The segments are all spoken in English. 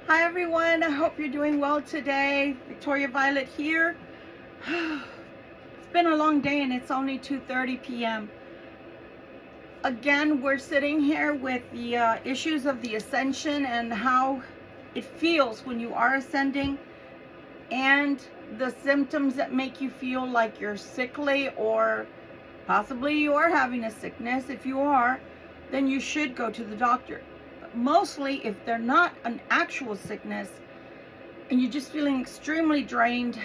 Hi everyone, I hope you're doing well today. Victoria Violet here. It's been a long day and it's only 2:30 p.m. Again, we're sitting here with the issues of the ascension and how it feels when you are ascending, and the symptoms that make you feel like you're sickly, or possibly you are having a sickness. If you are, then you should go to the doctor. Mostly if they're not an actual sickness and you're just feeling extremely drained,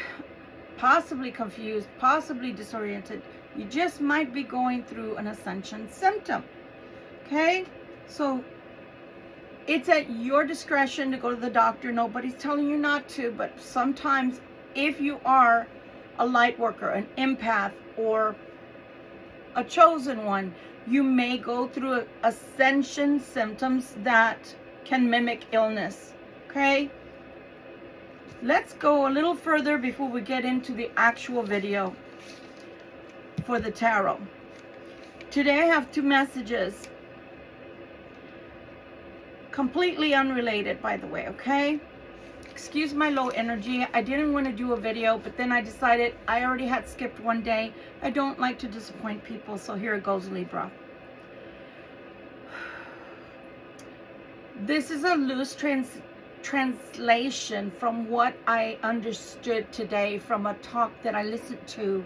possibly confused, possibly disoriented, you just might be going through an ascension symptom. Okay, so it's at your discretion to go to the doctor. Nobody's telling you not to, but sometimes if you are a light worker, an empath, or a chosen one, you may go through ascension symptoms that can mimic illness. Okay, let's go a little further before we get into the actual video for the tarot. Today I have two messages, completely unrelated, by the way. Okay, excuse my low energy. I didn't want to do a video, but then I decided I already had skipped one day. I don't like to disappoint people, so here it goes, Libra. This is a loose translation from what I understood today from a talk that I listened to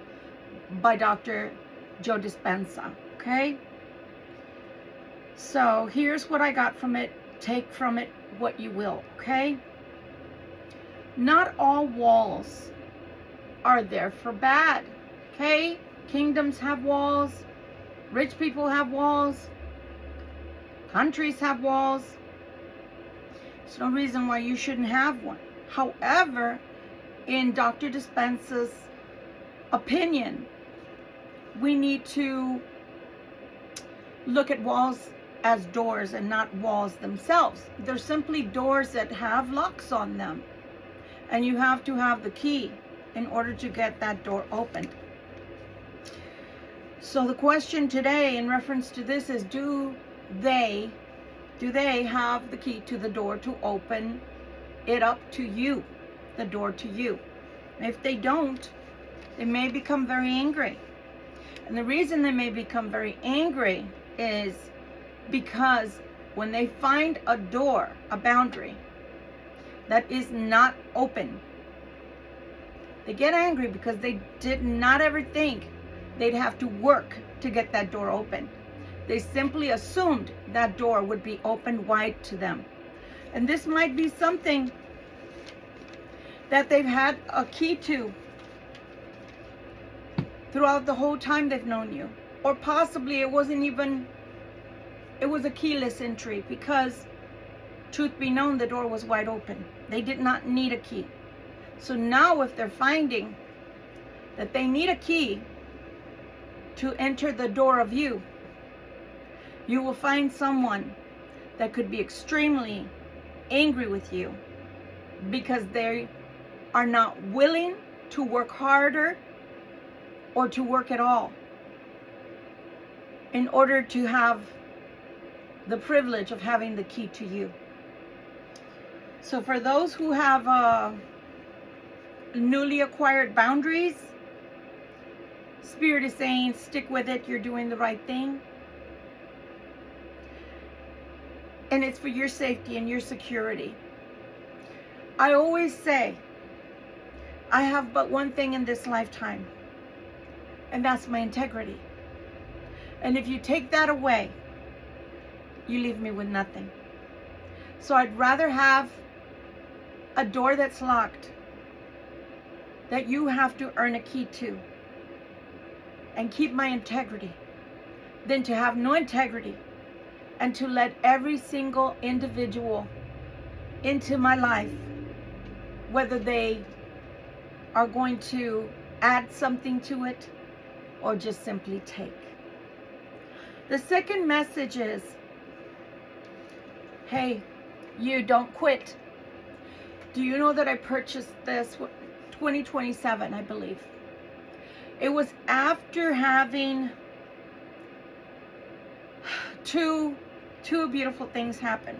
by Dr. Joe Dispenza. Okay, so here's what I got from it. Take from it what you will. Okay, not all walls are there for bad. Okay, kingdoms have walls, rich people have walls, countries have walls. There's no reason why you shouldn't have one. However, in Dr. Dispenza's opinion, we need to look at walls as doors and not walls themselves. They're simply doors that have locks on them, and you have to have the key in order to get that door opened. So the question today in reference to this is, do they have the key to the door to open it up to you, the door to you? If they don't, they may become very angry. And the reason they may become very angry is because when they find a door, a boundary that is not open, they get angry because they did not ever think they'd have to work to get that door open. They simply assumed that door would be opened wide to them. And this might be something that they've had a key to throughout the whole time they've known you. Or possibly it was a keyless entry, because truth be known, the door was wide open. They did not need a key. So now if they're finding that they need a key to enter the door of you, you will find someone that could be extremely angry with you because they are not willing to work harder or to work at all in order to have the privilege of having the key to you. So for those who have newly acquired boundaries, Spirit is saying, stick with it. You're doing the right thing. And it's for your safety and your security. I always say, I have but one thing in this lifetime, and that's my integrity. And if you take that away, you leave me with nothing. So I'd rather have a door that's locked, that you have to earn a key to, and keep my integrity, than to have no integrity and to let every single individual into my life, whether they are going to add something to it or just simply take. The second message is, hey, you don't quit. Do you know that I purchased this 2027, I believe? It was after having two beautiful things happen.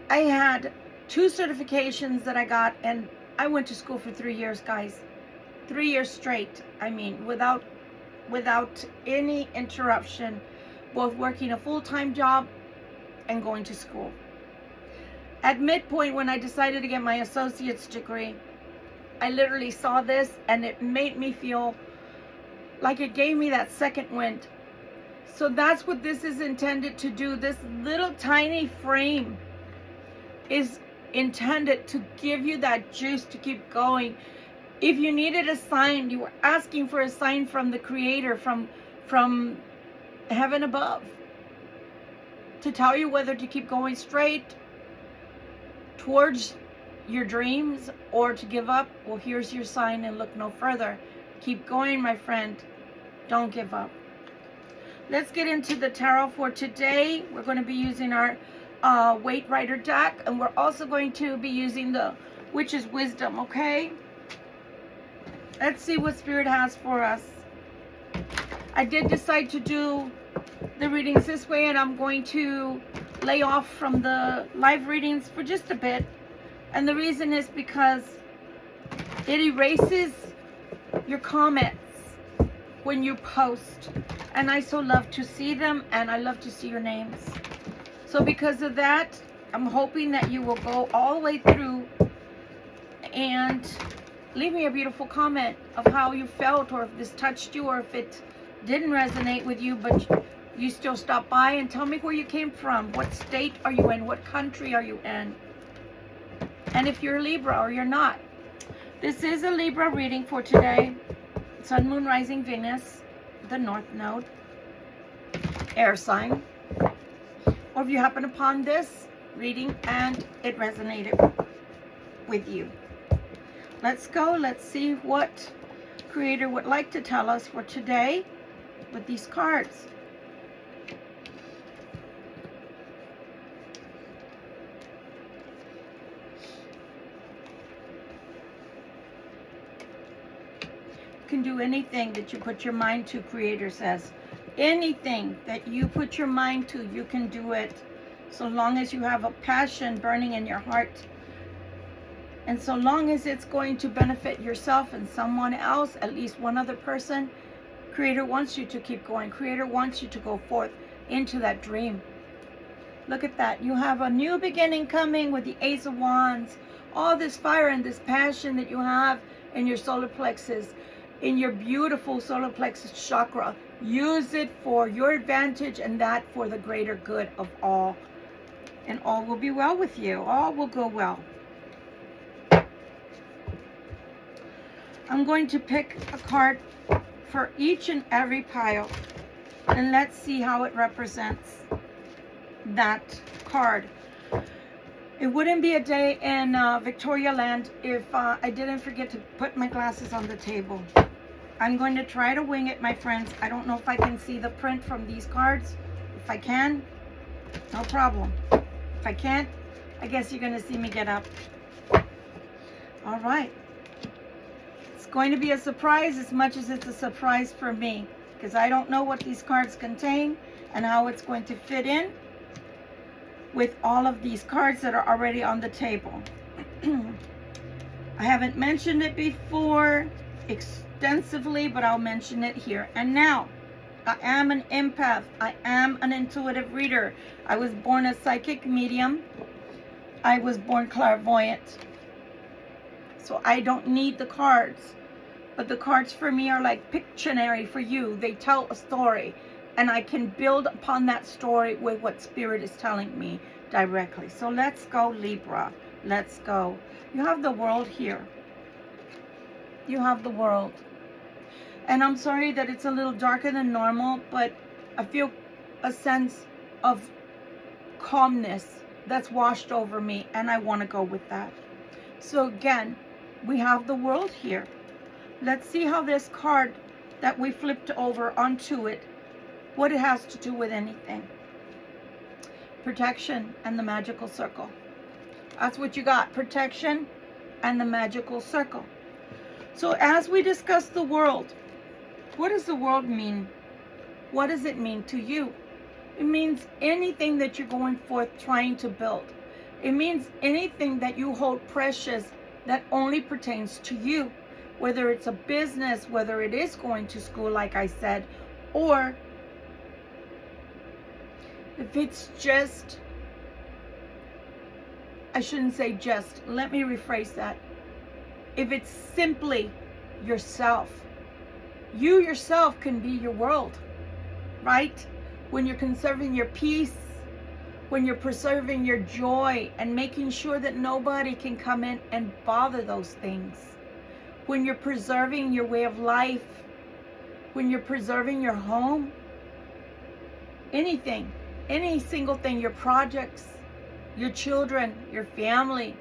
I had 2 certifications that I got, and I went to school for 3 years, guys. 3 years straight. I mean, without any interruption, both working a full-time job and going to school. At midpoint, when I decided to get my associate's degree, I literally saw this, and it made me feel like it gave me that second wind. So that's what this is intended to do. This little tiny frame is intended to give you that juice to keep going. If you needed a sign, you were asking for a sign from the Creator, from heaven above, to tell you whether to keep going straight towards your dreams or to give up. Well, here's your sign, and look no further. Keep going, my friend. Don't give up. Let's get into the tarot for today. We're going to be using our Weight Rider deck, and we're also going to be using the Witch's Wisdom, okay? Let's see what Spirit has for us. I did decide to do the readings this way, and I'm going to lay off from the live readings for just a bit. And the reason is because it erases your comments when you post. And I so love to see them, and I love to see your names. So because of that, I'm hoping that you will go all the way through and leave me a beautiful comment of how you felt, or if this touched you, or if it didn't resonate with you, but you still stop by, and tell me where you came from. What state are you in? What country are you in? And if you're Libra or you're not. This is a Libra reading for today. Sun, Moon, Rising, Venus, the North Node, air sign. Or if you happen upon this reading and it resonated with you. Let's go. Let's see what Creator would like to tell us for today with these cards. You can do anything that you put your mind to, Creator says. Anything that you put your mind to, you can do it. So long as you have a passion burning in your heart. And so long as it's going to benefit yourself and someone else, at least one other person, Creator wants you to keep going. Creator wants you to go forth into that dream. Look at that. You have a new beginning coming with the Ace of Wands. All this fire and this passion that you have in your solar plexus, in your beautiful solar plexus chakra. Use it for your advantage, and that for the greater good of all. And all will be well with you. All will go well. I'm going to pick a card for each and every pile, and let's see how it represents that card. It wouldn't be a day in Victoria Land if I didn't forget to put my glasses on the table. I'm going to try to wing it, my friends. I don't know if I can see the print from these cards. If I can, no problem. If I can't, I guess you're going to see me get up. All right. It's going to be a surprise as much as it's a surprise for me, because I don't know what these cards contain and how it's going to fit in with all of these cards that are already on the table. I haven't mentioned it before extensively, but I'll mention it here and now. I am an empath. I am an intuitive reader. I was born a psychic medium. I was born clairvoyant. So I don't need the cards. But the cards for me are like Pictionary for you. They tell a story. And I can build upon that story with what Spirit is telling me directly. So let's go, Libra. Let's go. You have the World here. You have the World. And I'm sorry that it's a little darker than normal, but I feel a sense of calmness that's washed over me, and I want to go with that. So again, we have the World here. Let's see how this card that we flipped over onto it, what it has to do with anything. Protection and the magical circle. That's what you got. Protection and the magical circle. So as we discuss the World, what does the World mean? What does it mean to you? It means anything that you're going forth trying to build. It means anything that you hold precious that only pertains to you, whether it's a business, whether it is going to school, like I said, or if it's just, I shouldn't say just, let me rephrase that. If it's simply yourself, you yourself can be your world, right? When you're conserving your peace, when you're preserving your joy and making sure that nobody can come in and bother those things. When you're preserving your way of life, when you're preserving your home, anything, any single thing, your projects, your children, your family,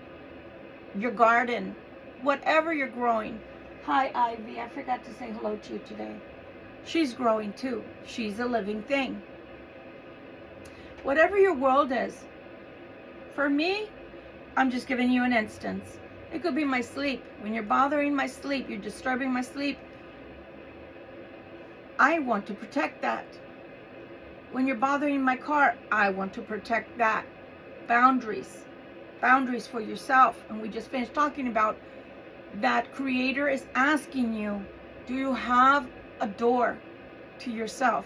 your garden, whatever you're growing. Hi, Ivy. I forgot to say hello to you today. She's growing too. She's a living thing. Whatever your world is, for me, I'm just giving you an instance. It could be my sleep. When you're bothering my sleep, you're disturbing my sleep, I want to protect that. When you're bothering my car, I want to protect that. Boundaries. Boundaries for yourself. And we just finished talking about that. Creator is asking you, do you have a door to yourself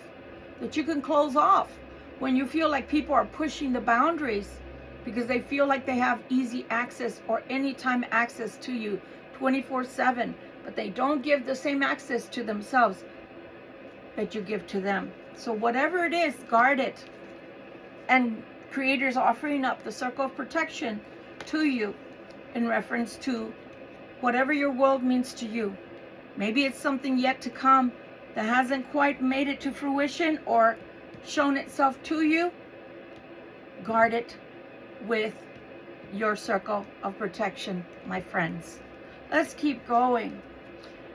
that you can close off when you feel like people are pushing the boundaries because they feel like they have easy access or anytime access to you 24/7, but they don't give the same access to themselves that you give to them. So whatever it is, guard it. And Creator's offering up the circle of protection to you in reference to whatever your world means to you. Maybe it's something yet to come that hasn't quite made it to fruition or shown itself to you. Guard it with your circle of protection, my friends. Let's keep going.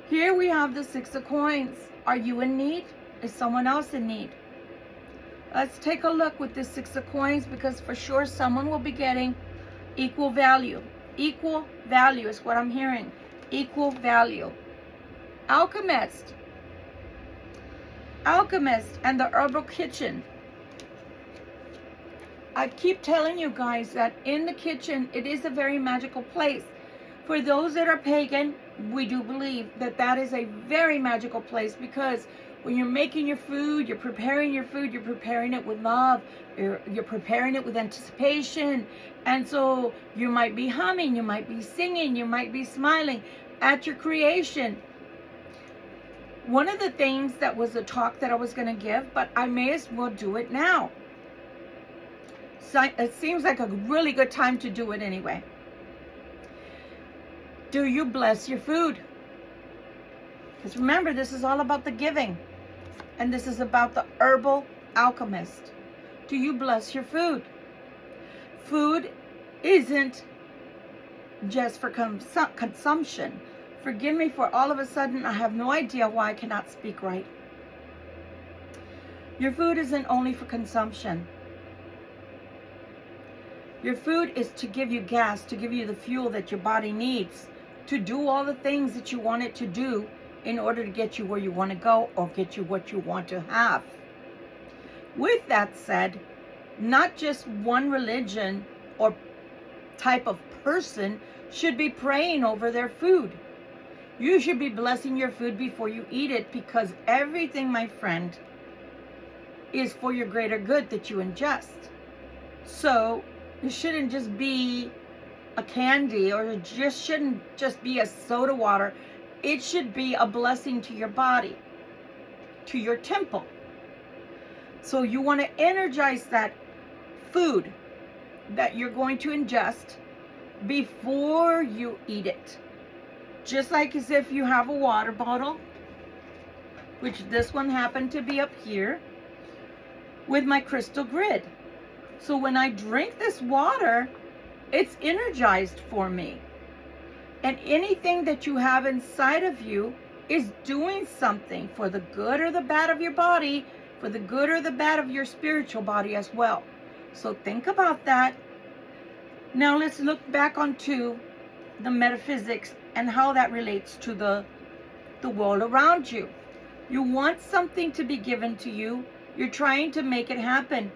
Here we have the Six of Coins. Are you in need? Is someone else in need? Let's take a look with this Six of Coins, because for sure someone will be getting equal value. Equal value is what I'm hearing. Equal value. Alchemist. Alchemist and the herbal kitchen. I keep telling you guys that in the kitchen, it is a very magical place. For those that are pagan, we do believe that that is a very magical place, because when you're making your food, you're preparing your food, you're preparing it with love, you're preparing it with anticipation. And so you might be humming, you might be singing, you might be smiling at your creation. One of the things that was a talk that I was going to give, but I may as well do it now. So it seems like a really good time to do it anyway. Do you bless your food? Because remember, this is all about the giving. And this is about the herbal alchemist. Do you bless your food? Food isn't just for consumption. Forgive me for all of a sudden, I have no idea why I cannot speak right. Your food isn't only for consumption. Your food is to give you gas, to give you the fuel that your body needs, to do all the things that you want it to do in order to get you where you want to go or get you what you want to have. With that said, not just one religion or type of person should be praying over their food. You should be blessing your food before you eat it, because everything, my friend, is for your greater good that you ingest. So it shouldn't just be a candy, or it just shouldn't just be a soda water. It should be a blessing to your body, to your temple. So you want to energize that food that you're going to ingest before you eat it. Just like as if you have a water bottle, which this one happened to be up here, with my crystal grid. So when I drink this water, it's energized for me. And anything that you have inside of you is doing something for the good or the bad of your body, for the good or the bad of your spiritual body as well. So think about that. Now let's look back onto the metaphysics and how that relates to the world around you. You want something to be given to you. You're trying to make it happen.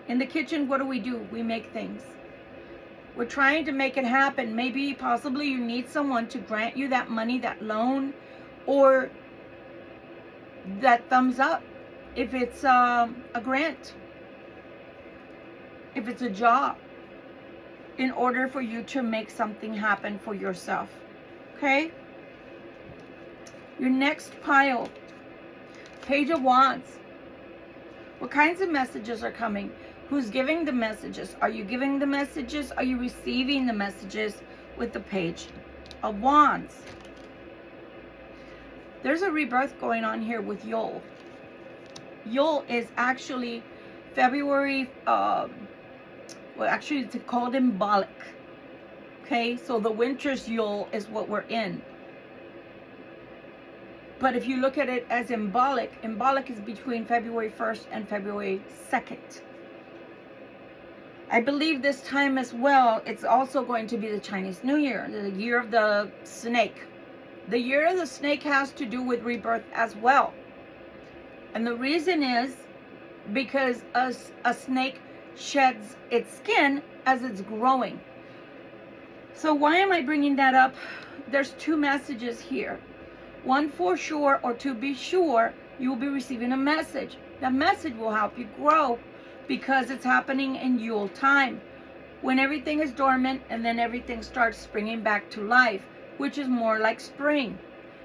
In the kitchen, what do? We make things. We're trying to make it happen. Maybe, possibly, you need someone to grant you that money, that loan, or that thumbs up. If it's a grant, if it's a job, in order for you to make something happen for yourself. Okay? Your next pile, Page of Wands. What kinds of messages are coming? Who's giving the messages? Are you giving the messages? Are you receiving the messages with the Page of Wands? There's a rebirth going on here with Yule. Yule is actually February, well, actually it's called Embolic. Okay, so the winter's Yule is what we're in. But if you look at it as Embolic is between February 1st and February 2nd. I believe this time as well, it's also going to be the Chinese New Year, the year of the snake. The year of the snake has to do with rebirth as well. And the reason is because a snake sheds its skin as it's growing. So why am I bringing that up? There's two messages here. One, for sure, or to be sure, you will be receiving a message. That message will help you grow because it's happening in Yule time, when everything is dormant and then everything starts springing back to life, which is more like spring.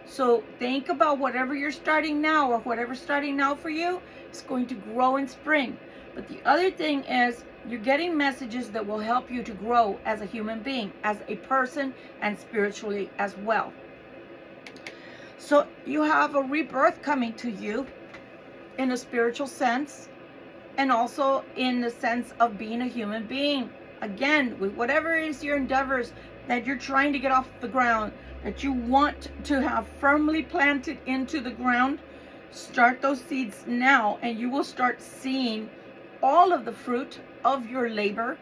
So think about whatever you're starting now, or whatever's starting now for you is going to grow in spring. But the other thing is, you're getting messages that will help you to grow as a human being, as a person, and spiritually as well. So you have a rebirth coming to you in a spiritual sense, and also in the sense of being a human being. Again, with whatever is your endeavors that you're trying to get off the ground, that you want to have firmly planted into the ground, start those seeds now, and you will start seeing all of the fruit of your labor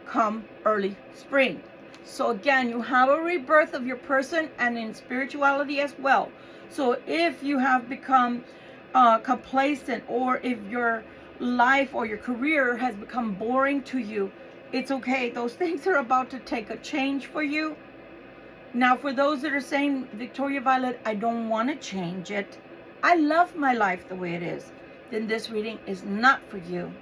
come early spring. So again, you have a rebirth of your person and in spirituality as well. So if you have become complacent, or if your life or your career has become boring to you, it's okay. Those things are about to take a change for you. Now, for those that are saying, Victoria Violet, I don't want to change it, I love my life the way it is, then this reading is not for you.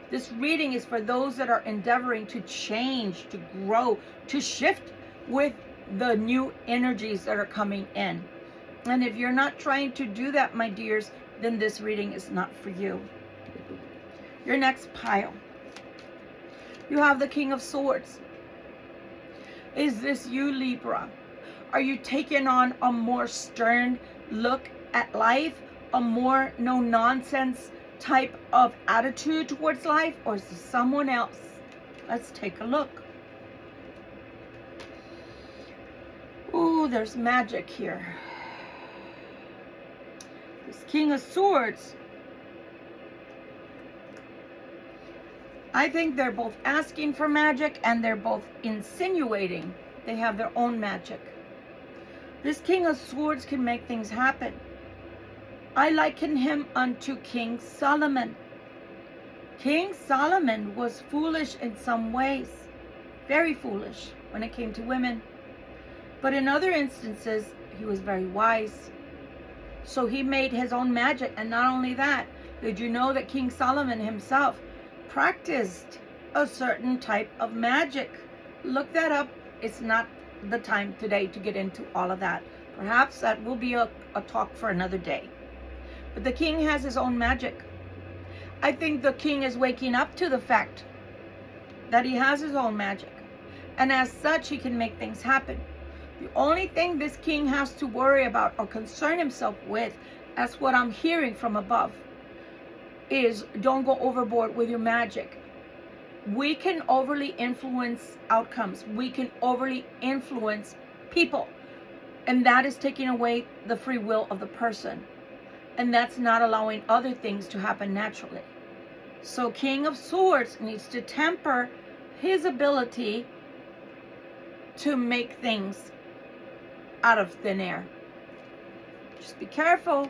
This reading is for those that are endeavoring to change, to grow, to shift with the new energies that are coming in. And if you're not trying to do that, my dears, then this reading is not for you. Your next pile. You have the King of Swords. Is this you, Libra? Are you taking on a more stern look at life? A more no-nonsense type of attitude towards life? Or is this someone else? Let's take a look. Ooh, there's magic here. This King of Swords, I think they're both asking for magic and they're both insinuating they have their own magic. This King of Swords can make things happen. I liken him unto King Solomon. King Solomon was foolish in some ways, very foolish when it came to women. But in other instances, he was very wise. So he made his own magic. And not only that, did you know that King Solomon himself practiced a certain type of magic? Look that up. It's not the time today to get into all of that. Perhaps that will be a talk for another day. But the king has his own magic. I think the king is waking up to the fact that he has his own magic. And as such, he can make things happen. The only thing this king has to worry about or concern himself with, as what I'm hearing from above, is don't go overboard with your magic. We can overly influence outcomes. We can overly influence people. And that is taking away the free will of the person. And that's not allowing other things to happen naturally. So King of Swords needs to temper his ability to make things out of thin air. Just be careful.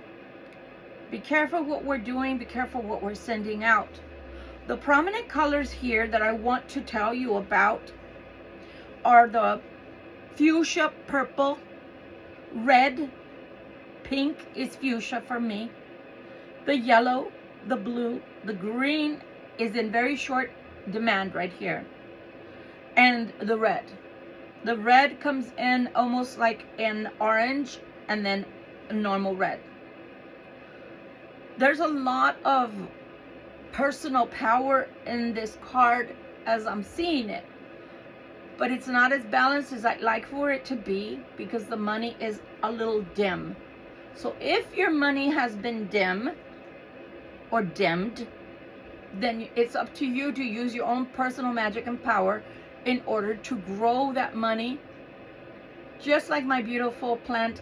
Be careful what we're doing. Be careful what we're sending out. The prominent colors here that I want to tell you about are the fuchsia, purple, red, pink is fuchsia for me. The yellow, the blue, the green is in very short demand right here. And the red. The red comes in almost like an orange and then a normal red. There's a lot of personal power in this card as I'm seeing it. But it's not as balanced as I'd like for it to be because the money is a little dim. So if your money has been dim or dimmed, then it's up to you to use your own personal magic and power in order to grow that money. Just like my beautiful plant,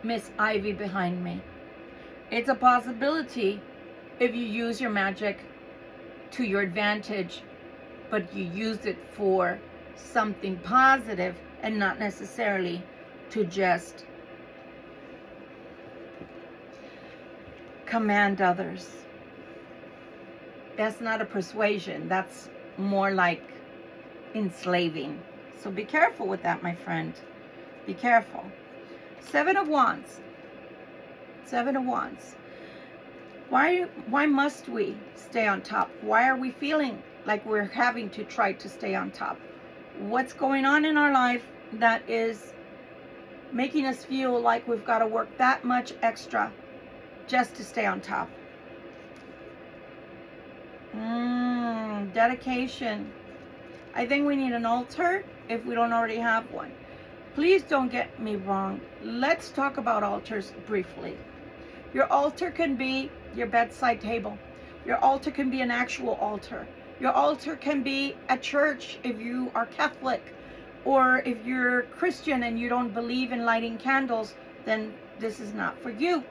Miss Ivy behind me. It's a possibility if you use your magic to your advantage, but you use it for something positive and not necessarily to just command others. That's not a persuasion. That's more like enslaving. So be careful with that, my friend. Be careful. 7 of Wands. 7 of Wands. Why must we stay on top? Why are we feeling like we're having to try to stay on top? What's going on in our life that is making us feel like we've got to work that much extra just to stay on top? Dedication. I think we need an altar if we don't already have one. Please don't get me wrong. Let's talk about altars briefly. Your altar can be your bedside table. Your altar can be an actual altar. Your altar can be a church if you are Catholic, or if you're Christian and you don't believe in lighting candles, then this is not for you.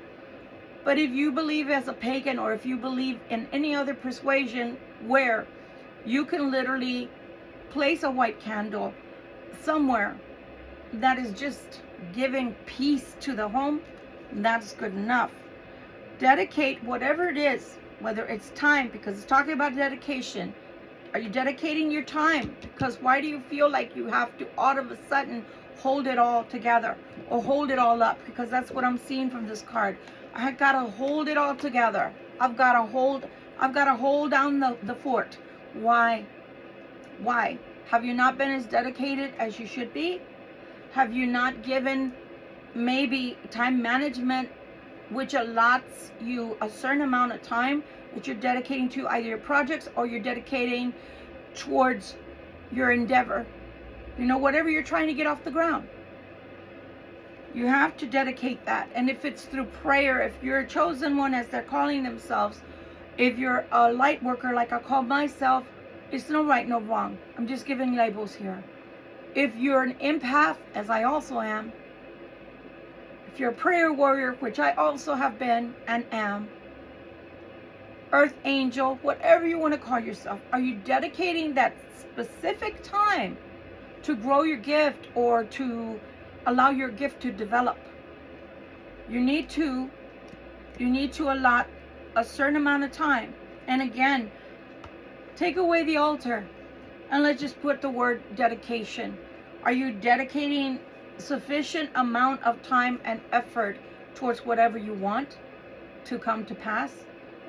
But if you believe as a pagan, or if you believe in any other persuasion where you can literally place a white candle somewhere that is just giving peace to the home, that's good enough. Dedicate whatever it is, whether it's time, because it's talking about dedication. Are you dedicating your time? Because why do you feel like you have to all of a sudden hold it all together or hold it all up? Because that's what I'm seeing from this card. I gotta hold it all together. I've gotta hold down the fort. Why? Why? Have you not been as dedicated as you should be? Have you not given maybe time management, which allots you a certain amount of time that you're dedicating to either your projects or you're dedicating towards your endeavor? You know, whatever you're trying to get off the ground. You have to dedicate that. And if it's through prayer, if you're a chosen one, as they're calling themselves, if you're a light worker like I call myself, it's no right, no wrong. I'm just giving labels here. If you're an empath, as I also am, if you're a prayer warrior, which I also have been and am, earth angel, whatever you want to call yourself, are you dedicating that specific time to grow your gift or to allow your gift to develop? You need to allot a certain amount of time. And again, take away the altar and let's just put the word dedication. Are you dedicating sufficient amount of time and effort towards whatever you want to come to pass?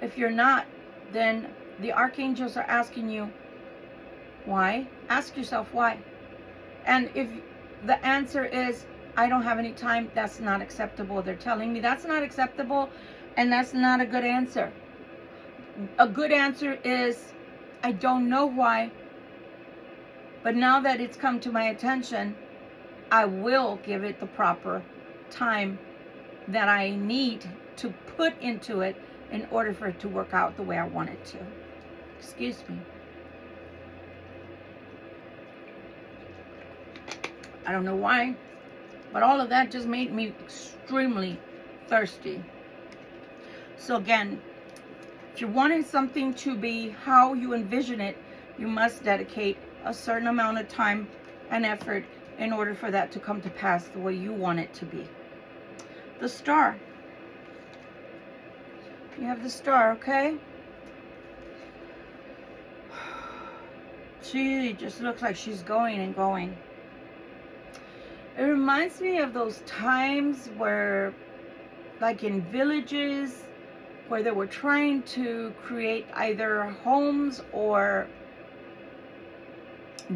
If you're not, then the archangels are asking you, why? Ask yourself why. And if the answer is, I don't have any time, that's not acceptable. They're telling me that's not acceptable, and that's not a good answer. A good answer is, I don't know why, but now that it's come to my attention, I will give it the proper time that I need to put into it in order for it to work out the way I want it to. Excuse me. I don't know why, but all of that just made me extremely thirsty. So again, if you're wanting something to be how you envision it, you must dedicate a certain amount of time and effort in order for that to come to pass the way you want it to be. The star. You have the star, okay? She just looks like she's going and going. It reminds me of those times where, like in villages, where they were trying to create either homes or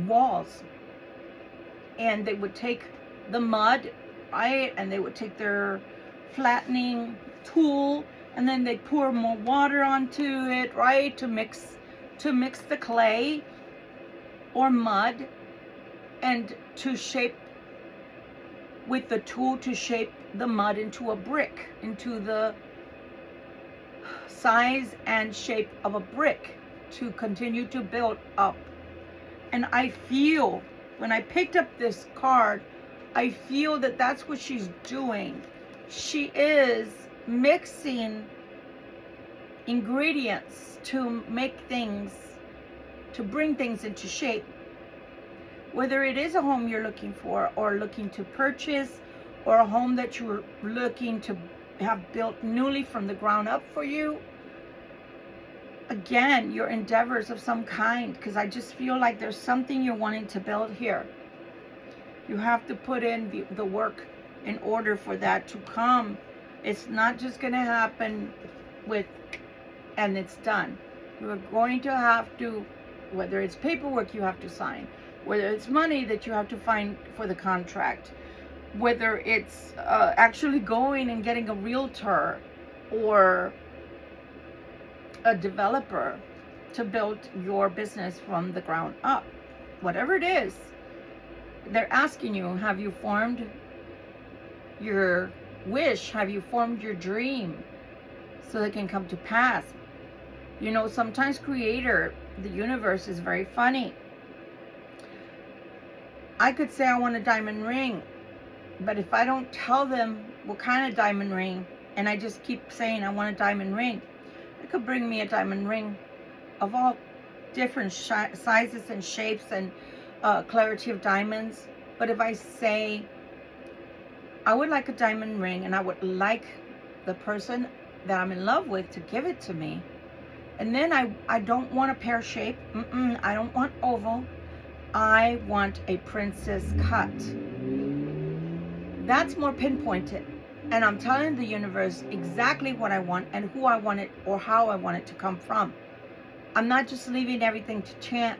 walls. And they would take the mud, right? And they would take their flattening tool, and then they'd pour more water onto it, right? To mix the clay or mud, and to shape with the tool, to shape the mud into a brick, into the size and shape of a brick, to continue to build up. And I feel, when I picked up this card, I feel that that's what she's doing. She is mixing ingredients to make things, to bring things into shape. Whether it is a home you're looking for, or looking to purchase, or a home that you're looking to have built newly from the ground up for you. Again, your endeavors of some kind, because I just feel like there's something you're wanting to build here. You have to put in the work in order for that to come. It's not just going to happen and it's done. You're going to have to, whether it's paperwork you have to sign, whether it's money that you have to find for the contract, whether it's actually going and getting a realtor or a developer to build your business from the ground up. Whatever it is, they're asking you, have you formed your wish? Have you formed your dream so that it can come to pass? You know, sometimes Creator, the universe, is very funny. I could say I want a diamond ring, but if I don't tell them what kind of diamond ring, and I just keep saying I want a diamond ring, it could bring me a diamond ring of all different sizes and shapes and clarity of diamonds. But if I say I would like a diamond ring, and I would like the person that I'm in love with to give it to me, and then I don't want a pear shape, I don't want oval, I want a princess cut. That's more pinpointed. And I'm telling the universe exactly what I want and who I want it or how I want it to come from. I'm not just leaving everything to chance.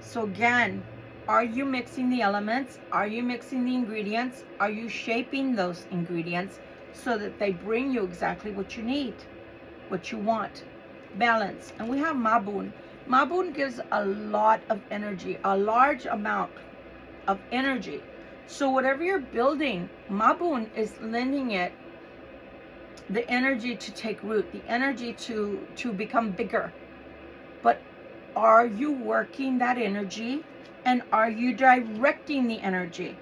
So again, are you mixing the elements? Are you mixing the ingredients? Are you shaping those ingredients so that they bring you exactly what you need, what you want? Balance. And we have Mabun. Mabun gives a lot of energy, a large amount of energy. So whatever you're building, Mabun is lending it the energy to take root, the energy to become bigger. But are you working that energy, and are you directing the energy?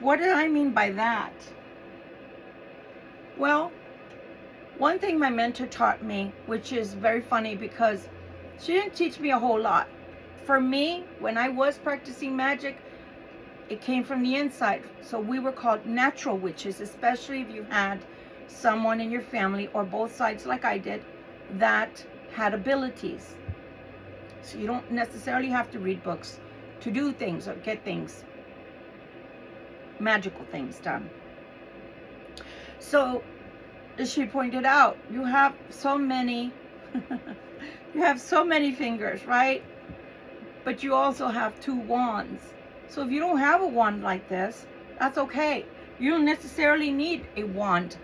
What do I mean by that? Well, one thing my mentor taught me, which is very funny because she didn't teach me a whole lot. For me, when I was practicing magic, it came from the inside. So we were called natural witches, especially if you had someone in your family or both sides like I did that had abilities. So you don't necessarily have to read books to do things or get things, magical things done. So as she pointed out, you have so many you have so many fingers, right? But you also have 2 wands. So if you don't have a wand like this, that's okay. You don't necessarily need a wand,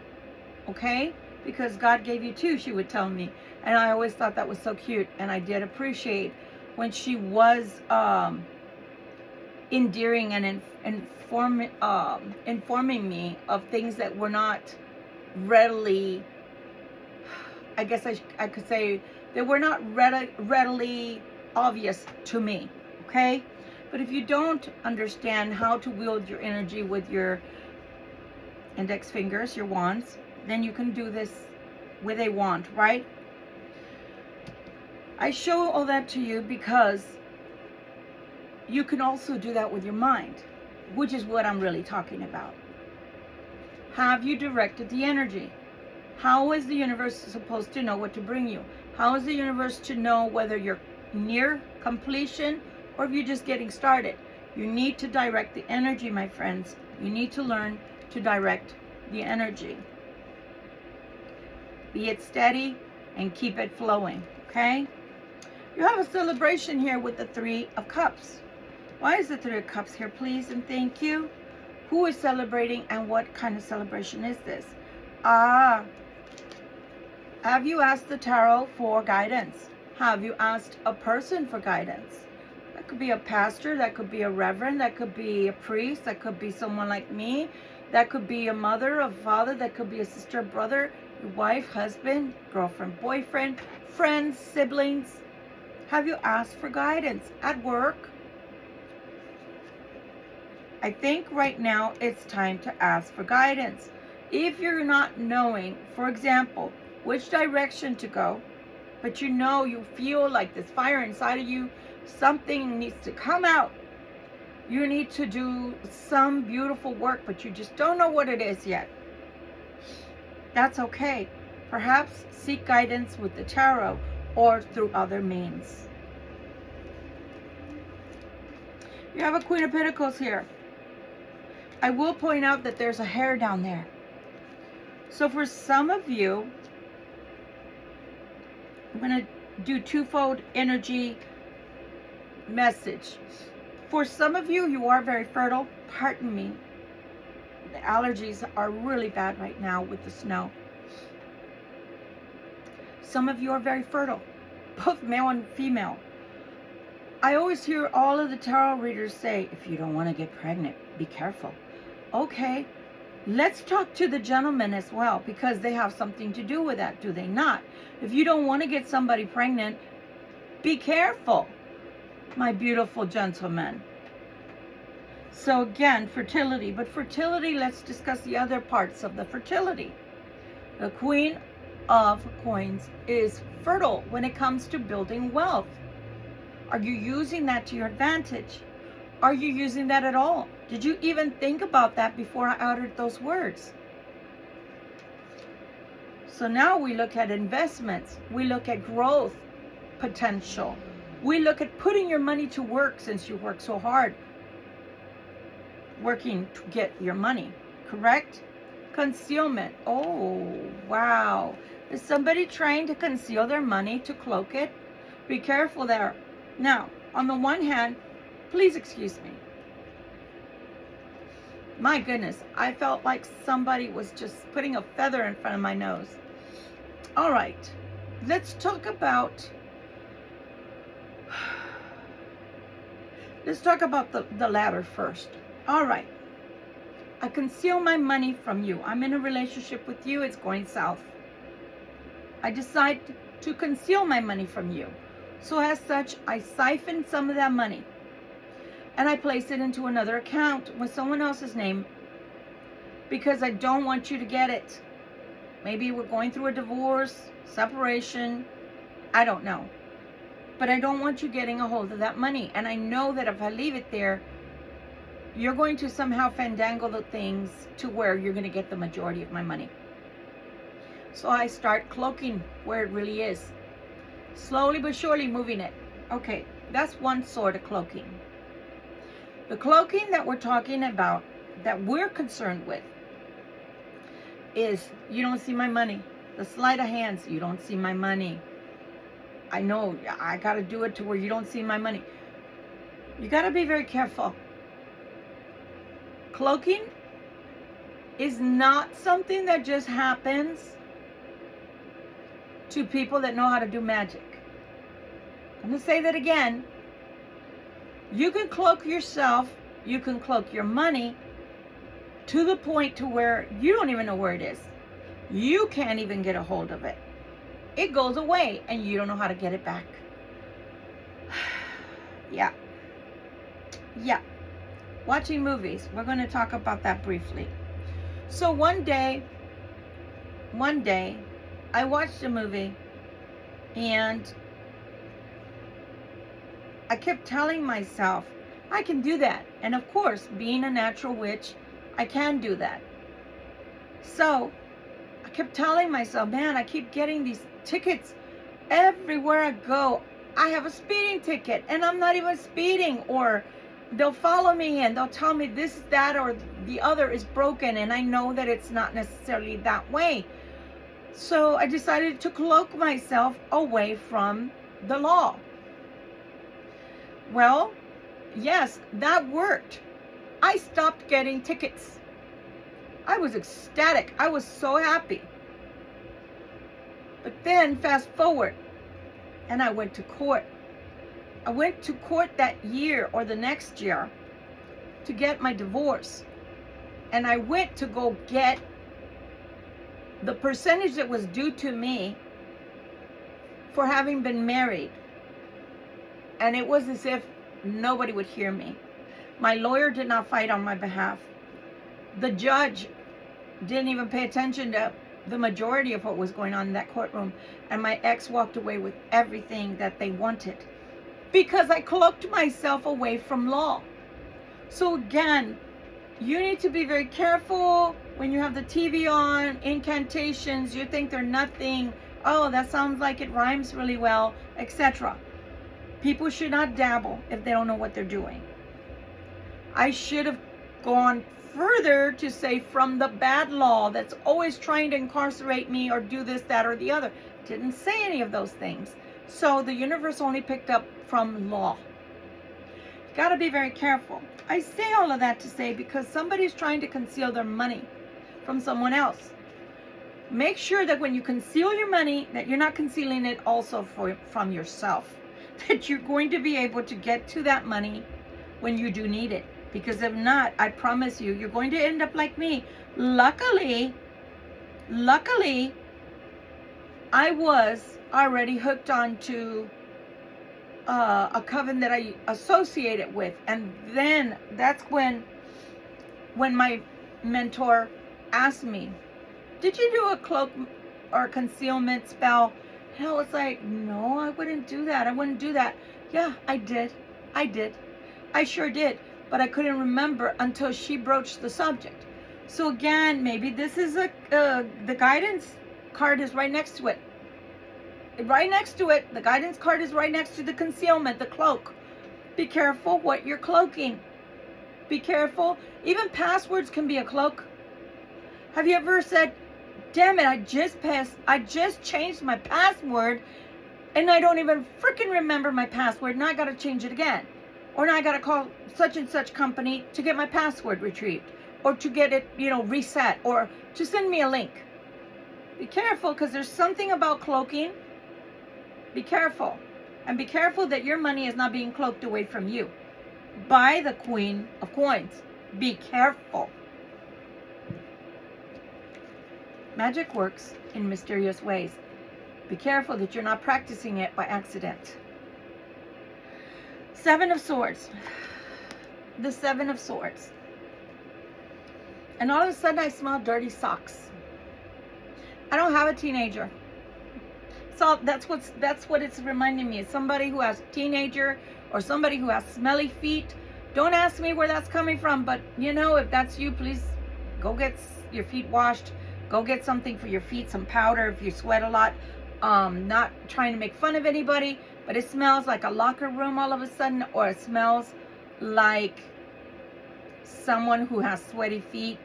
okay? Because God gave you 2, she would tell me. And I always thought that was so cute. And I did appreciate when she was endearing and informing me of things that were not readily, I guess I could say, they were not readily obvious to me, okay? But if you don't understand how to wield your energy with your index fingers, your wands, then you can do this with a wand, right? I show all that to you because you can also do that with your mind, which is what I'm really talking about. Have you directed the energy? How is the universe supposed to know what to bring you? How is the universe to know whether you're near completion or if you're just getting started? You need to direct the energy, my friends. You need to learn to direct the energy. Be it steady and keep it flowing, okay? You have a celebration here with the Three of Cups. Why is the Three of Cups here, please and thank you? Who is celebrating and what kind of celebration is this? Have you asked the tarot for guidance? Have you asked a person for guidance? That could be a pastor, that could be a reverend, that could be a priest, that could be someone like me, that could be a mother, a father, that could be a sister, brother, your wife, husband, girlfriend, boyfriend, friends, siblings. Have you asked for guidance at work? I think right now it's time to ask for guidance. If you're not knowing, for example, which direction to go, but you feel like this fire inside of you, something needs to come out. You need to do some beautiful work, but you just don't know what it is yet. That's okay. Perhaps seek guidance with the tarot or through other means. You have a Queen of Pentacles here. I will point out that there's a hair down there. So for some of you, I'm going to do twofold energy message. For some of you, you are very fertile. Pardon me. The allergies are really bad right now with the snow. Some of you are very fertile, both male and female. I always hear all of the tarot readers say, if you don't want to get pregnant, be careful. Okay, let's talk to the gentlemen as well, because they have something to do with that, do they not? If you don't want to get somebody pregnant, be careful, my beautiful gentlemen. So again, fertility. But fertility, let's discuss the other parts of the fertility. The Queen of Coins is fertile when it comes to building wealth. Are you using that to your advantage? Are you using that at all? Did you even think about that before I uttered those words? So now we look at investments. We look at growth potential. We look at putting your money to work since you work so hard. Working to get your money, correct? Concealment. Oh, wow. Is somebody trying to conceal their money, to cloak it? Be careful there. Now, on the one hand, please excuse me. My goodness, I felt like somebody was just putting a feather in front of my nose. All right, let's talk about the latter first. All right, I conceal my money from you. I'm in a relationship with you. It's going south. I decide to conceal my money from you. So as such, I siphon some of that money and I place it into another account with someone else's name because I don't want you to get it. Maybe we're going through a divorce, separation, I don't know. But I don't want you getting a hold of that money. And I know that if I leave it there, you're going to somehow fandangle the things to where you're going to get the majority of my money. So I start cloaking where it really is. Slowly but surely moving it. Okay, that's one sort of cloaking. The cloaking that we're talking about, that we're concerned with, is you don't see my money. The sleight of hands, you don't see my money. I know, I got to do it to where you don't see my money. You got to be very careful. Cloaking is not something that just happens to people that know how to do magic. I'm going to say that again. You can cloak yourself, you can cloak your money to the point to where you don't even know where it is. You can't even get a hold of it. It goes away and you don't know how to get it back. Yeah. Watching movies. We're going to talk about that briefly. So one day, I watched a movie and I kept telling myself, I can do that. And of course, being a natural witch, I can do that. So I kept telling myself, man, I keep getting these tickets everywhere I go. I have a speeding ticket and I'm not even speeding, or they'll follow me and they'll tell me this, that, or the other is broken, and I know that it's not necessarily that way. So I decided to cloak myself away from the law. Well, yes, that worked. I stopped getting tickets. I was ecstatic. I was so happy. But then fast forward, and I went to court. I went to court that year or the next year to get my divorce. And I went to go get the percentage that was due to me for having been married. And it was as if nobody would hear me. My lawyer did not fight on my behalf. The judge didn't even pay attention to the majority of what was going on in that courtroom. And my ex walked away with everything that they wanted because I cloaked myself away from law. So again, you need to be very careful when you have the TV on, incantations, you think they're nothing. Oh, that sounds like it rhymes really well, etc. People should not dabble if they don't know what they're doing. I should have gone further to say from the bad law that's always trying to incarcerate me or do this, that, or the other. Didn't say any of those things. So the universe only picked up from law. Got to be very careful. I say all of that to say because somebody's trying to conceal their money from someone else. Make sure that when you conceal your money, that you're not concealing it also from yourself. That you're going to be able to get to that money when you do need it. Because if not, I promise you, you're going to end up like me. Luckily, I was already hooked onto a coven that I associated with. And then that's when my mentor asked me, did you do a cloak or concealment spell? And I was like, no, I wouldn't do that. I wouldn't do that. Yeah, I did. I sure did. But I couldn't remember until she broached the subject. So again, maybe this is the guidance card is right next to it. Right next to it, the guidance card is right next to the concealment, the cloak. Be careful what you're cloaking. Be careful. Even passwords can be a cloak. Have you ever said, damn it, I just changed my password and I don't even freaking remember my password. Now I got to change it again. Or now I got to call such and such company to get my password retrieved. Or to get it, reset. Or to send me a link. Be careful because there's something about cloaking. Be careful. And be careful that your money is not being cloaked away from you by the Queen of Coins. Be careful. Magic works in mysterious ways. Be careful that you're not practicing it by accident. Seven of Swords. The Seven of Swords. And all of a sudden I smell dirty socks. I don't have a teenager. So that's what it's reminding me. It's somebody who has a teenager or somebody who has smelly feet. Don't ask me where that's coming from, but if that's you, please go get your feet washed. Go get something for your feet, some powder if you sweat a lot. Not trying to make fun of anybody, but it smells like a locker room all of a sudden, or it smells like someone who has sweaty feet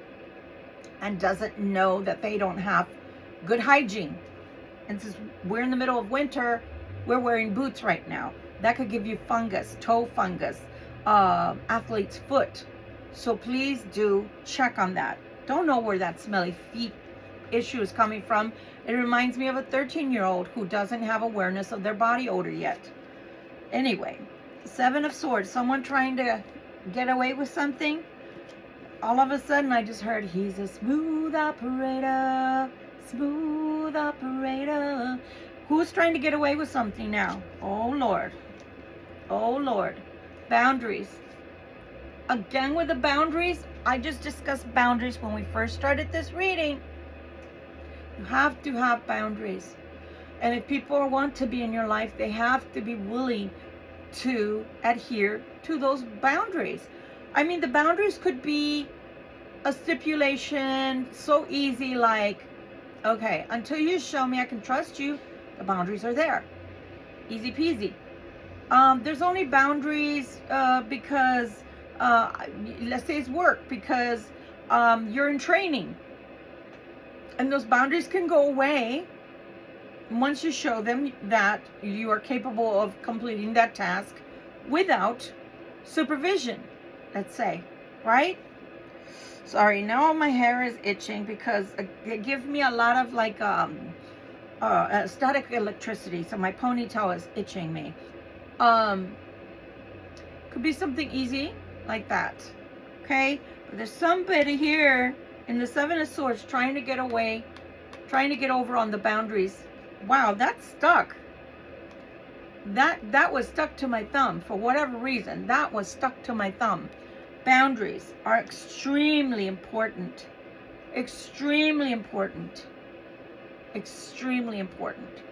and doesn't know that they don't have good hygiene. And since we're in the middle of winter, we're wearing boots right now. That could give you fungus, toe fungus, athlete's foot. So please do check on that. Don't know where that smelly feet issue is coming from. It reminds me of a 13-year-old who doesn't have awareness of their body odor yet. Anyway, Seven of Swords, someone trying to get away with something. All of a sudden I just heard, he's a smooth operator, smooth operator. Who's trying to get away with something now? Oh Lord. Oh Lord. Boundaries. Again with the boundaries, I just discussed boundaries when we first started this reading. You have to have boundaries. And if people want to be in your life, they have to be willing to adhere to those boundaries. I mean, the boundaries could be a stipulation so easy like, okay, until you show me I can trust you, the boundaries are there. Easy peasy. There's only boundaries because let's say it's work, because you're in training, and those boundaries can go away once you show them that you are capable of completing that task without supervision, let's say, right? Sorry, now my hair is itching because it gives me a lot of like static electricity, so my ponytail is itching me. Could be something easy like that, okay? But there's somebody here in the Seven of Swords trying to get away, trying to get over on the boundaries. Wow, that's stuck. That was stuck to my thumb for whatever reason. That was stuck to my thumb. Boundaries are extremely important. Extremely important. Extremely important.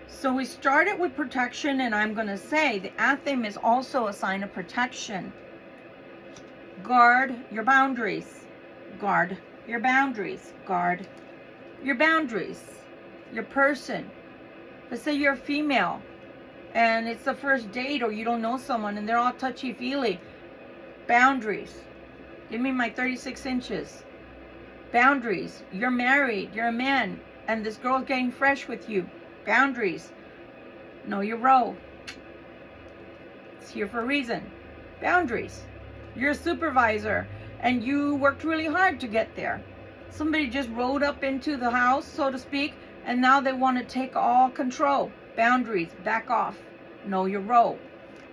So we started with protection, and I'm going to say the anthem is also a sign of protection. Guard your boundaries. Guard your boundaries. Guard your boundaries. Your person. Let's say you're a female and it's the first date, or you don't know someone and they're all touchy-feely. Boundaries. Give me my 36 inches. Boundaries. You're married. You're a man and this girl's getting fresh with you. Boundaries. Know your role. It's here for a reason. Boundaries. You're a supervisor and you worked really hard to get there. Somebody just rode up into the house, so to speak, and now they want to take all control. Boundaries. Back off. Know your role.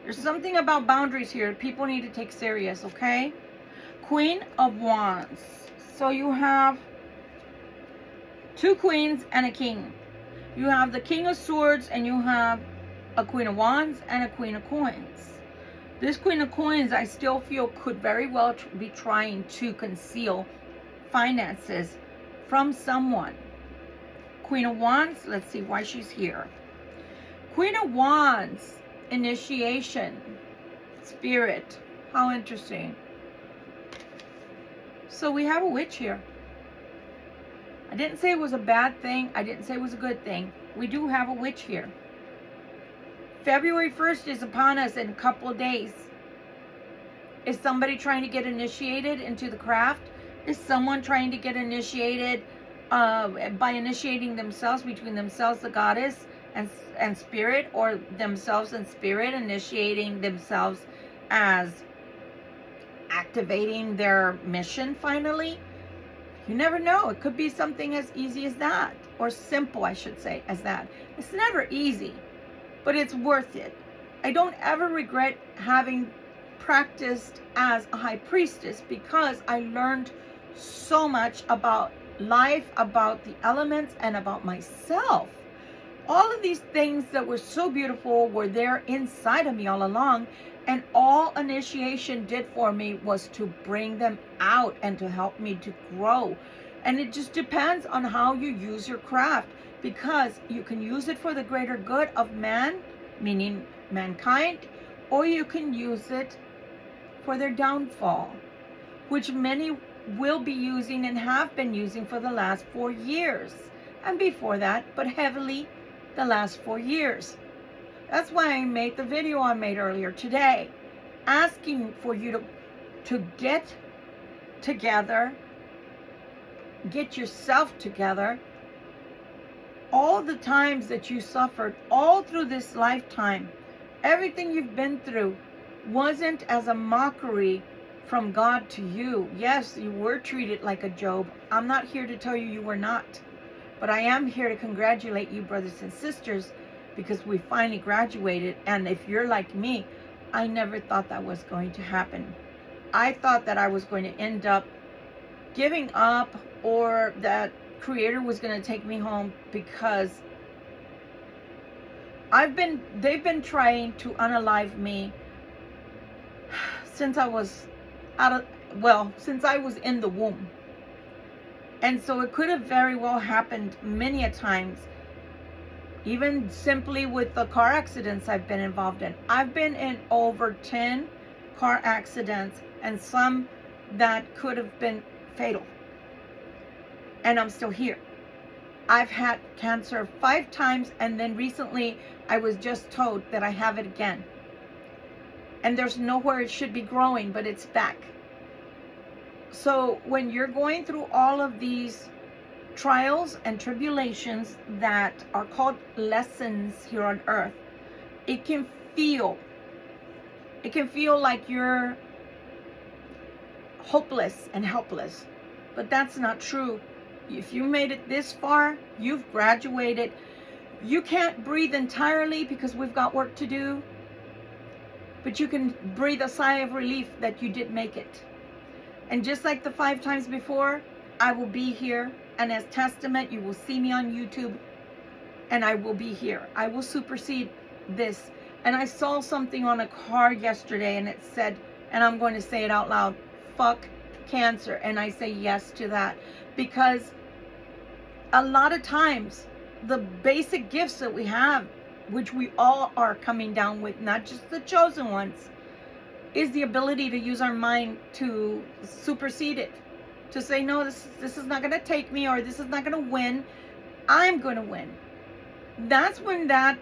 There's something about boundaries here people need to take serious, okay? Queen of Wands. So you have two queens and a king. You have the King of Swords, and you have a Queen of Wands and a Queen of Coins. This Queen of Coins, I still feel, could very well be trying to conceal finances from someone. Queen of Wands, let's see why she's here. Queen of Wands, initiation, spirit. How interesting. So we have a witch here. I didn't say it was a bad thing. I didn't say it was a good thing. We do have a witch here. February 1st is upon us in a couple of days. Is somebody trying to get initiated into the craft? Is someone trying to get initiated by initiating themselves, between themselves, the goddess, and spirit, or themselves and spirit initiating themselves as activating their mission finally? You never know. It could be something as easy as that, or simple, I should say, as that. It's never easy, but it's worth it. I don't ever regret having practiced as a high priestess, because I learned so much about life, about the elements, and about myself. All of these things that were so beautiful were there inside of me all along, and all initiation did for me was to bring them out and to help me to grow. And it just depends on how you use your craft, because you can use it for the greater good of man, meaning mankind, or you can use it for their downfall, which many will be using and have been using for the last 4 years, and before that, but heavily the last 4 years. That's why I made the video I made earlier today, asking for you to get together, get yourself together. All the times that you suffered, all through this lifetime, everything you've been through wasn't as a mockery from God to you. Yes, you were treated like a Job. I'm not here to tell you you were not. But I am here to congratulate you, brothers and sisters, because we finally graduated. And if you're like me, I never thought that was going to happen. I thought that I was going to end up giving up, or that Creator was going to take me home, because they've been trying to unalive me since I was since I was in the womb. And so it could have very well happened many a times, even simply with the car accidents I've been involved in. I've been in over 10 car accidents, and some that could have been fatal. And I'm still here. I've had cancer 5 times, and then recently I was just told that I have it again. and there's nowhere it should be growing, but it's back. So when you're going through all of these trials and tribulations that are called lessons here on earth, it can feel like you're hopeless and helpless, but that's not true. If you made it this far, you've graduated. You can't breathe entirely because we've got work to do, but you can breathe a sigh of relief that you did make it. And just like the 5 times before, I will be here, and as testament, you will see me on YouTube, and I will be here. I will supersede this. And I saw something on a card yesterday, and it said, and I'm going to say it out loud, fuck cancer. And I say yes to that, because a lot of times the basic gifts that we have, which we all are coming down with, not just the chosen ones, is the ability to use our mind to supersede it, to say, no, this is not going to take me, or this is not going to win. I'm going to win. That's when that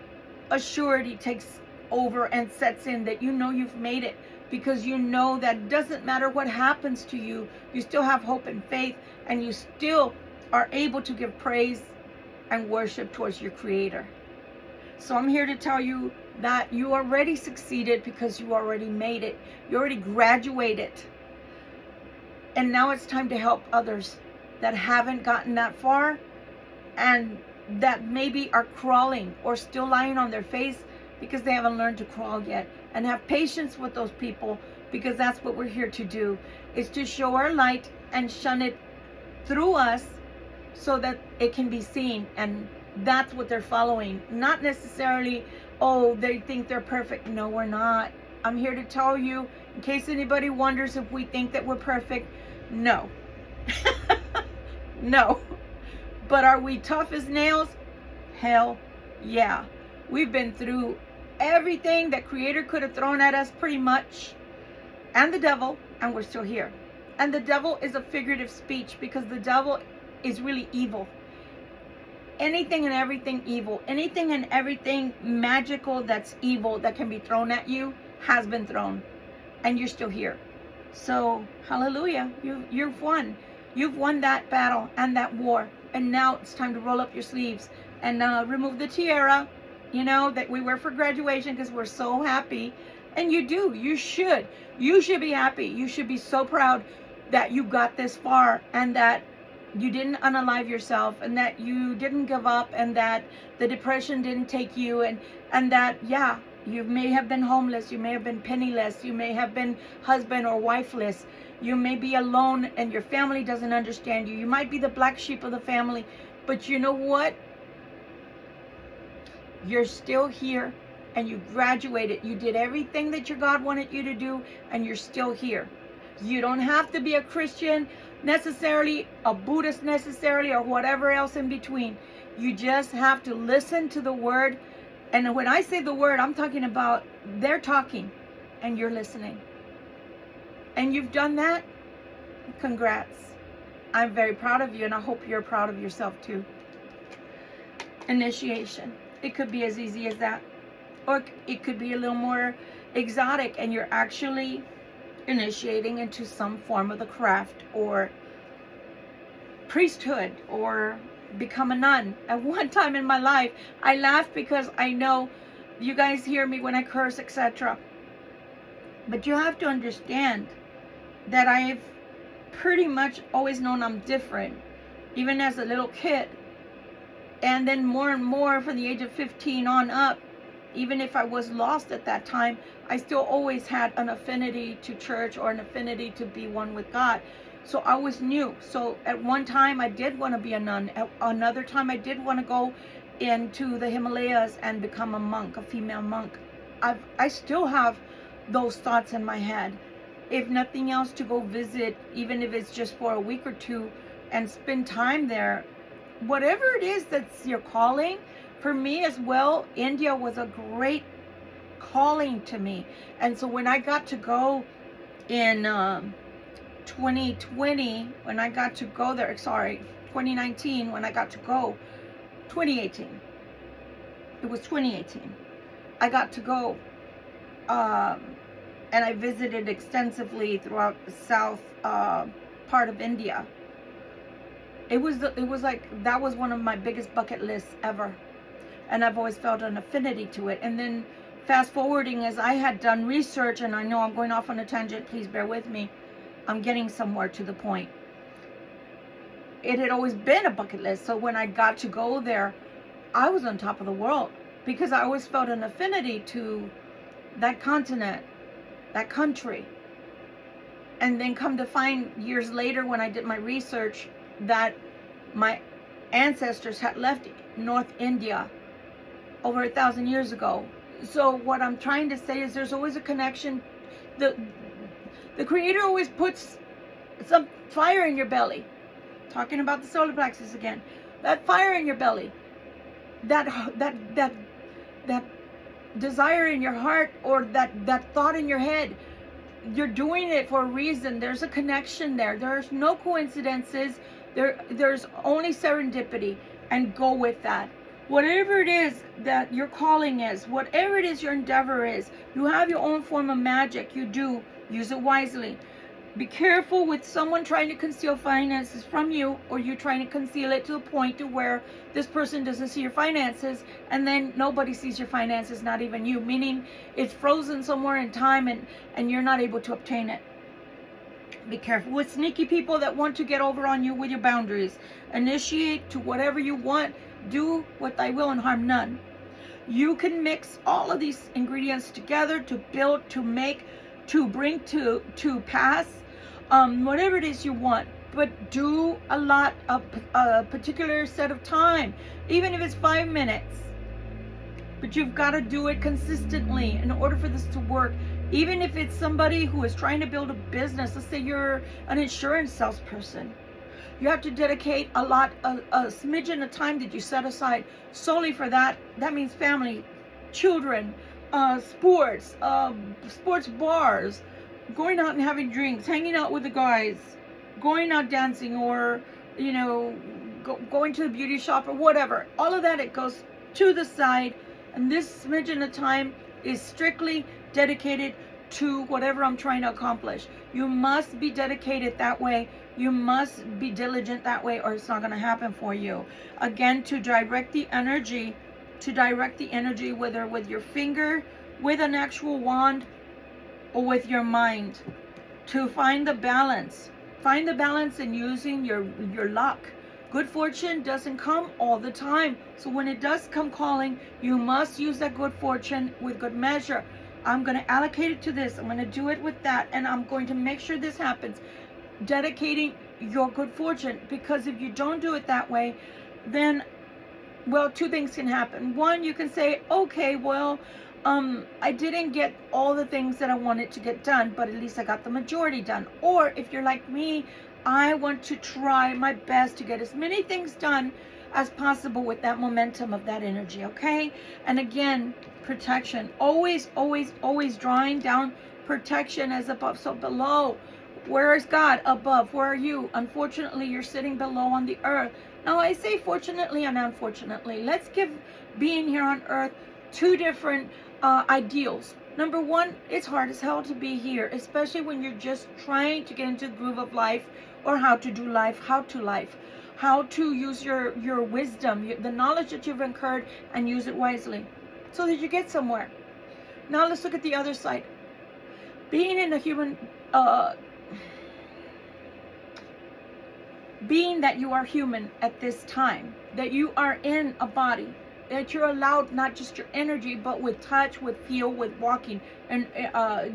assurity takes over and sets in, that you know you've made it, because you know that it doesn't matter what happens to you, you still have hope and faith, and you still are able to give praise and worship towards your Creator. So I'm here to tell you that you already succeeded, because you already made it. You already graduated. And now it's time to help others that haven't gotten that far, and that maybe are crawling or still lying on their face because they haven't learned to crawl yet. And have patience with those people, because that's what we're here to do, is to show our light and shine it through us so that it can be seen. And that's what they're following. Not necessarily, oh, they think they're perfect. No, we're not. I'm here to tell you, in case anybody wonders if we think that we're perfect, no. No. But are we tough as nails? Hell yeah. We've been through everything that Creator could have thrown at us, pretty much, and the devil, and we're still here. And the devil is a figurative speech, because the devil is really evil. Anything and everything evil, anything and everything magical that's evil that can be thrown at you has been thrown, and you're still here. So hallelujah, you've won. You've won that battle and that war, and now it's time to roll up your sleeves and remove the tiara, you know, that we wear for graduation, because we're so happy. And you should be happy. You should be so proud that you got this far, and that you didn't unalive yourself, and that you didn't give up, and that the depression didn't take you, and that, yeah, you may have been homeless, you may have been penniless, you may have been husband or wifeless, you may be alone and your family doesn't understand you, you might be the black sheep of the family, but you know what? You're still here, and you graduated. You did everything that your God wanted you to do, and you're still here. You don't have to be a Christian necessarily, a Buddhist necessarily, or whatever else in between. You just have to listen to the word. And when I say the word, I'm talking about they're talking and you're listening. And you've done that. Congrats. I'm very proud of you, and I hope you're proud of yourself too. Initiation. It could be as easy as that. Or it could be a little more exotic, and you're actually initiating into some form of the craft or priesthood, or become a nun. At one time in my life, I laugh because I know you guys hear me when I curse, etc. But you have to understand that I've pretty much always known I'm different, even as a little kid. And then more and more from the age of 15 on up, even if I was lost at that time, I still always had an affinity to church, or an affinity to be one with God. So I was new. So at one time I did want to be a nun. At another time I did want to go into the Himalayas and become a monk, a female monk. I still have those thoughts in my head. If nothing else, to go visit, even if it's just for a week or two, and spend time there. Whatever it is that's your calling. For me as well, India was a great calling to me. And so when I got to go in 2020, when I got to go there, 2019, when I got to go, 2018. It was 2018. I got to go and I visited extensively throughout the south part of India. It was like, that was one of my biggest bucket lists ever. And I've always felt an affinity to it. And then fast forwarding, as I had done research, and I know I'm going off on a tangent, please bear with me. I'm getting somewhere to the point. It had always been a bucket list. So when I got to go there, I was on top of the world, because I always felt an affinity to that continent, that country. And then come to find years later, when I did my research, that my ancestors had left North India over 1,000 years ago. So what I'm trying to say is there's always a connection. The Creator always puts some fire in your belly. Talking about the solar plexus again. That fire in your belly, that desire in your heart, or that thought in your head, you're doing it for a reason. There's a connection there. There's no coincidences. There's only serendipity, and go with that. Whatever it is that your calling is, whatever it is your endeavor is, you have your own form of magic. You do. Use it wisely. Be careful with someone trying to conceal finances from you, or you trying to conceal it to the point to where this person doesn't see your finances, and then nobody sees your finances, not even you, meaning it's frozen somewhere in time, and you're not able to obtain it. Be careful with sneaky people that want to get over on you with your boundaries. Initiate to whatever you want. Do what thy will and harm none. You can mix all of these ingredients together to build, to make, to bring to pass whatever it is you want. But do a lot of a particular set of time, even if it's 5 minutes. But you've got to do it consistently in order for this to work. Even if it's somebody who is trying to build a business, let's say you're an insurance salesperson, you have to dedicate a smidgen of time that you set aside solely for that. That means family, children, sports bars, going out and having drinks, hanging out with the guys, going out dancing, or, going to the beauty shop or whatever. All of that, it goes to the side. And this smidgen of time is strictly dedicated to whatever I'm trying to accomplish. You must be dedicated that way. You must be diligent that way, or it's not going to happen for you. Again, to direct the energy, whether with your finger, with an actual wand, or with your mind, to find the balance. Find the balance in using your luck. Good fortune doesn't come all the time. So when it does come calling, you must use that good fortune with good measure. I'm going to allocate it to this. I'm going to do it with that. And I'm going to make sure this happens. Dedicating your good fortune. Because if you don't do it that way, then, well, two things can happen. One, you can say, okay, well, I didn't get all the things that I wanted to get done, but at least I got the majority done. Or if you're like me, I want to try my best to get as many things done as possible with that momentum of that energy, okay? And again, protection. Always, always, always drawing down protection as above, so below. Where is God? Above. Where are you? Unfortunately, you're sitting below on the earth. Now, I say fortunately and unfortunately. Let's give being here on earth two different ideals. Number one, it's hard as hell to be here, especially when you're just trying to get into the groove of life, or how to do life, how to use your wisdom, the knowledge that you've incurred, and use it wisely so that you get somewhere. Now let's look at the other side. Being in a human, being that you are human at this time, that you are in a body, that you're allowed not just your energy, but with touch, with feel, with walking, and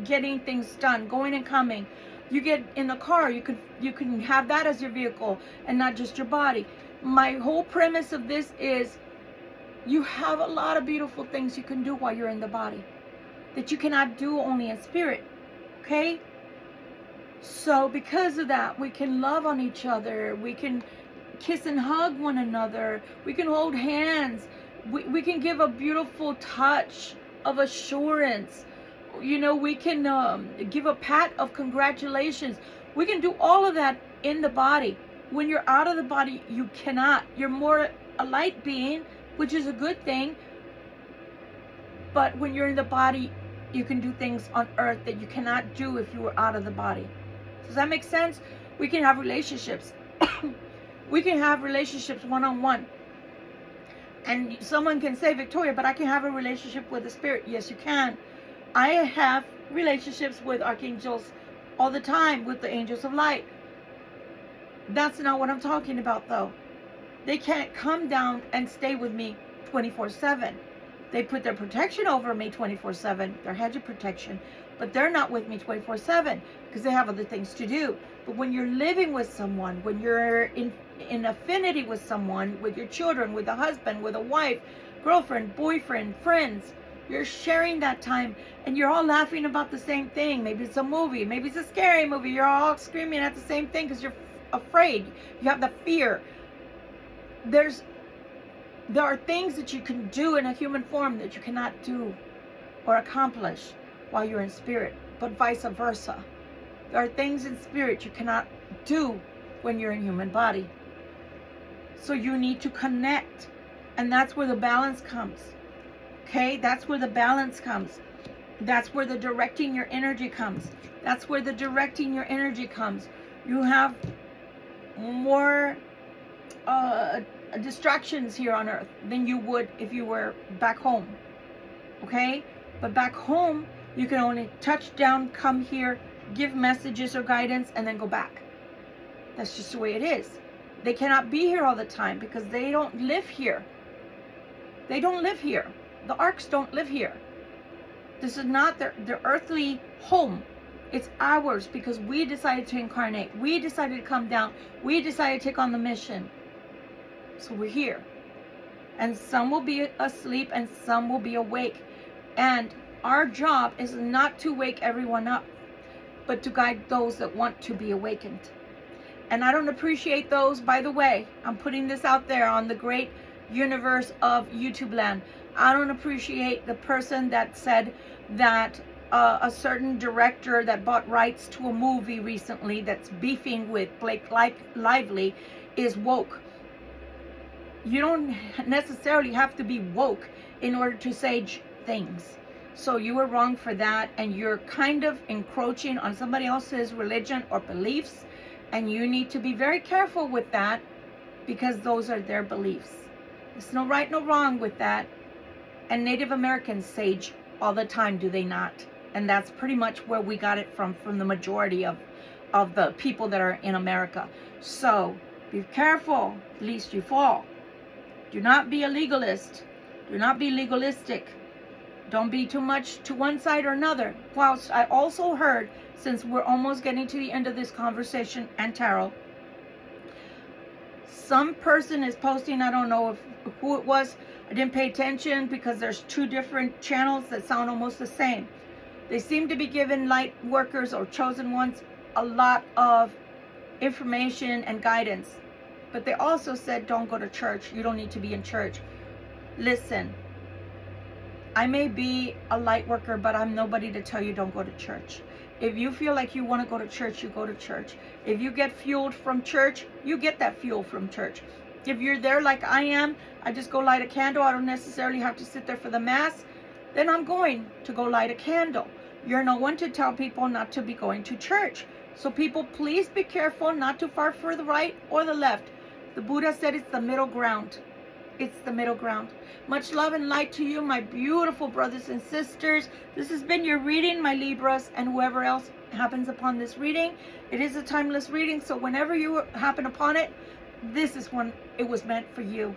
getting things done, going and coming. You get in the car, you can have that as your vehicle and not just your body. My whole premise of this is you have a lot of beautiful things you can do while you're in the body that you cannot do only in spirit, okay? So because of that, we can love on each other, we can kiss and hug one another, we can hold hands, we can give a beautiful touch of assurance. We can give a pat of congratulations. We can do all of that in the body. When you're out of the body, you cannot. You're more a light being, which is a good thing. But when you're in the body, you can do things on earth that you cannot do if you were out of the body. Does that make sense? We can have relationships. We can have relationships one-on-one. And someone can say, Victoria, but I can have a relationship with the spirit. Yes, you can. I have relationships with archangels all the time, with the angels of light. That's not what I'm talking about, though. They can't come down and stay with me 24/7. They put their protection over me 24/7, their hedge of protection, but they're not with me 24/7 because they have other things to do. But when you're living with someone, when you're in affinity with someone, with your children, with a husband, with a wife, girlfriend, boyfriend, friends, you're sharing that time and you're all laughing about the same thing. Maybe it's a movie, maybe it's a scary movie. You're all screaming at the same thing because you're afraid. You have the fear. There are things that you can do in a human form that you cannot do or accomplish while you're in spirit, but vice versa. There are things in spirit you cannot do when you're in human body. So you need to connect, and that's where the balance comes. Okay, that's where the balance comes. That's where the directing your energy comes. That's where the directing your energy comes. You have more distractions here on earth than you would if you were back home. Okay, but back home you can only touch down, come here, give messages or guidance, and then go back. That's just the way it is. They cannot be here all the time because they don't live here. They don't live here. The arcs don't live here. This is not their earthly home. It's ours because we decided to incarnate. We decided to come down. We decided to take on the mission. So we're here. And some will be asleep and some will be awake. And our job is not to wake everyone up, but to guide those that want to be awakened. And I don't appreciate those, by the way. I'm putting this out there on the great universe of YouTube land. I don't appreciate the person that said that a certain director that bought rights to a movie recently that's beefing with Blake Lively is woke. You don't necessarily have to be woke in order to say things. So you were wrong for that, and you're kind of encroaching on somebody else's religion or beliefs, and you need to be very careful with that because those are their beliefs. There's no right, no wrong with that. And Native Americans sage all the time, do they not? And that's pretty much where we got it from the majority of the people that are in America. So be careful, lest you fall. Do not be a legalist. Do not be legalistic. Don't be too much to one side or another. Whilst I also heard, since we're almost getting to the end of this conversation and tarot, some person is posting, I don't know who it was, I didn't pay attention because there's two different channels that sound almost the same. They seem to be giving light workers or chosen ones a lot of information and guidance. But they also said, don't go to church. You don't need to be in church. Listen, I may be a light worker, but I'm nobody to tell you don't go to church. If you feel like you want to go to church, you go to church. If you get fueled from church, you get that fuel from church. If you're there like I am, I just go light a candle. I don't necessarily have to sit there for the mass. Then I'm going to go light a candle. You're no one to tell people not to be going to church. So people, please be careful, not too far for the right or the left. The Buddha said it's the middle ground. It's the middle ground. Much love and light to you, my beautiful brothers and sisters. This has been your reading, my Libras, and whoever else happens upon this reading. It is a timeless reading, so whenever you happen upon it, this is when it was meant for you.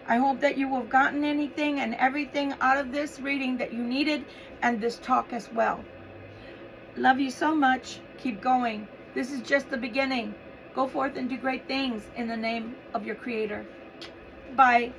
I hope that you have gotten anything and everything out of this reading that you needed, and this talk as well. Love you so much. Keep going. This is just the beginning. Go forth and do great things in the name of your Creator. Bye.